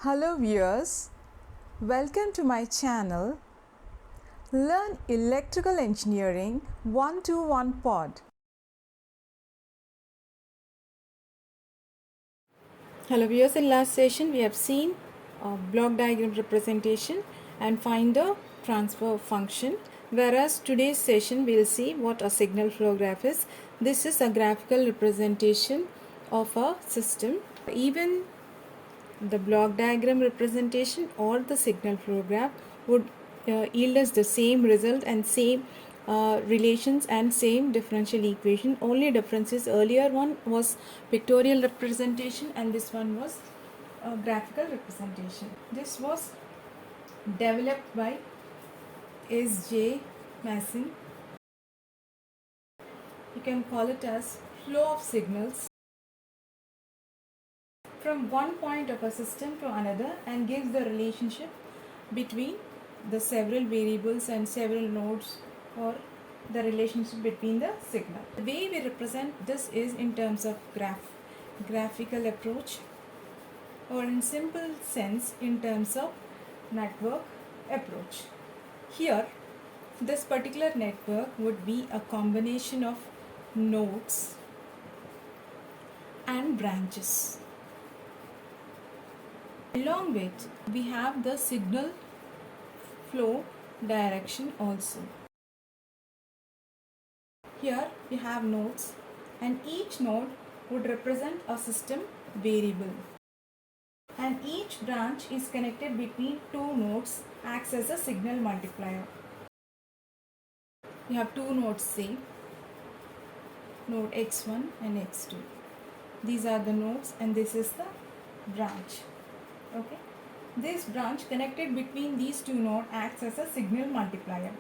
Hello viewers, welcome to my channel Learn Electrical Engineering 121 Pod. Hello viewers, in last session we have seen a block diagram representation and find the transfer function, whereas today's session we will see what a signal flow graph is. This is a graphical representation of a system. Even the block diagram representation or the signal flow graph would yield us the same result and same relations and same differential equation. Only difference is earlier one was pictorial representation and this one was graphical representation. This was developed by S.J. Mason. You can call it as flow of signals from one point of a system to another and gives the relationship between the several variables and several nodes, or the relationship between the signal. The way we represent this is in terms of graphical approach, or in simple sense in terms of network approach. Here this particular network would be a combination of nodes and branches. Along with we have the signal flow direction also. Here we have nodes and each node would represent a system variable, and each branch is connected between two nodes, acts as a signal multiplier. We have two nodes, say node x1 and x2. These are the nodes and this is the branch. Okay, this branch connected between these two nodes acts as a signal multiplier,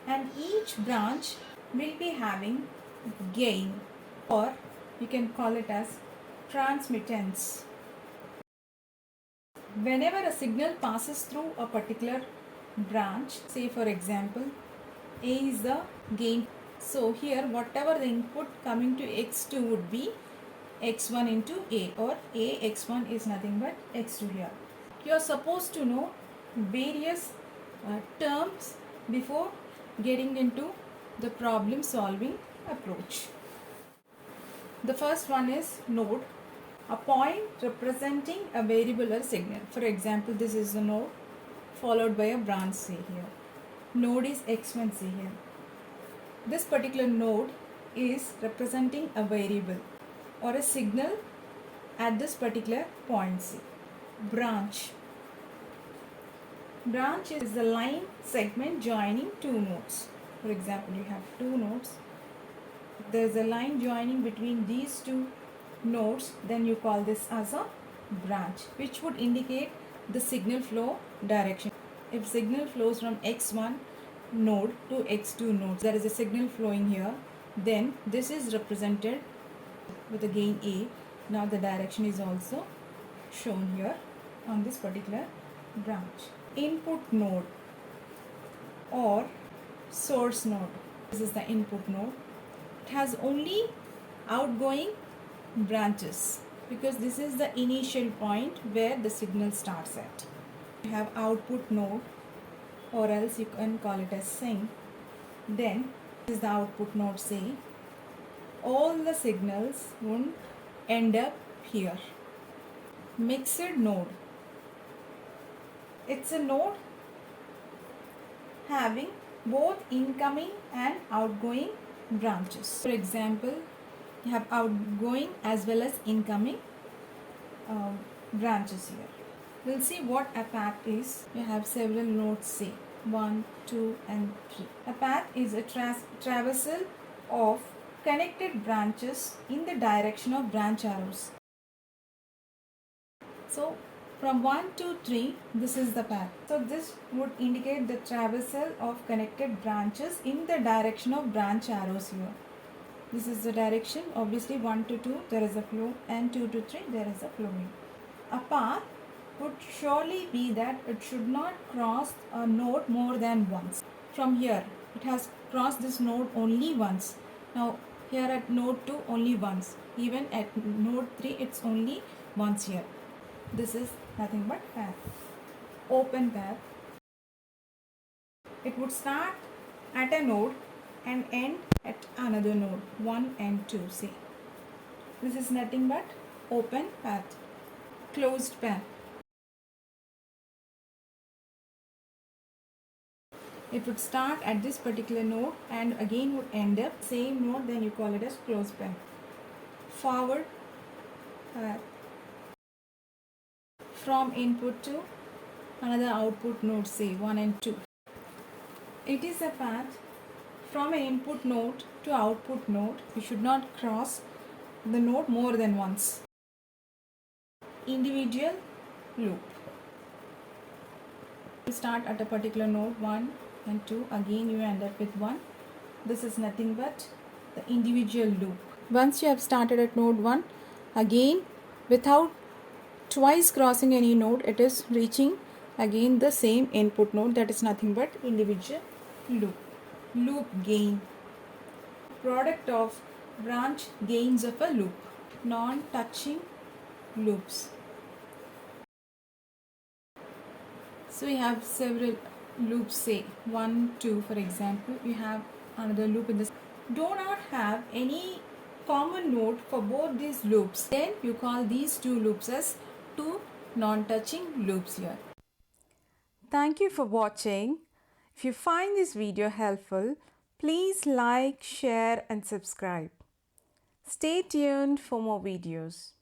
and each branch will be having gain, or you can call it as transmittance. Whenever a signal passes through a particular branch, say for example A is the gain, so here whatever the input coming to x2 would be x1 into A, or A x1 is nothing but x2 here. You are supposed to know various terms before getting into the problem solving approach. The first one is node, a point representing a variable or signal. For example, this is the node followed by a branch, say here. Node is x1, say here. This particular node is representing a variable or a signal at this particular point, say. Branch is the line segment joining two nodes. For example, you have two nodes. If there is a line joining between these two nodes, then you call this as a branch, which would indicate the signal flow direction. If signal flows from x1 node to x2 node, there is a signal flowing here, then this is represented with a gain A. Now the direction is also shown here on this particular branch. Input node or source node. This is the input node. It has only outgoing branches because this is the initial point where the signal starts at. You have output node, or else you can call it as sink. Then this is the output node, say. All the signals won't end up here. Mixed node. It's a node having both incoming and outgoing branches. For example, you have outgoing as well as incoming branches here. We'll see what a path is. You have several nodes, say 1, 2 and 3. A path is a traversal of connected branches in the direction of branch arrows. So from 1 to 3, this is the path. So this would indicate the traversal of connected branches in the direction of branch arrows here. This is the direction. Obviously 1 to 2 there is a flow, and 2 to 3 there is a flowing. A path would surely be that it should not cross a node more than once. From here it has crossed this node only once. Now here at node 2 only once. Even at node 3 it's only once here. This is nothing but path. Open path. It would start at a node and end at another node, 1 and 2 say. This is nothing but open path. Closed path. It would start at this particular node and again would end up same node, then you call it as closed path. Forward path. From input to another output node, say 1 and 2. It is a path from an input node to output node. You should not cross the node more than once. Individual loop. You start at a particular node 1 and 2, again you end up with 1. This is nothing but the individual loop. Once you have started at node 1, again without twice crossing any node, it is reaching again the same input node, that is nothing but individual loop. Loop gain. Product of branch gains of a loop. Non-touching loops. So we have several loops, say 1, 2 for example. You have another loop in this. Do not have any common node for both these loops. Then you call these two loops as two non-touching loops here. Thank you for watching. If you find this video helpful, please like, share and subscribe. Stay tuned for more videos.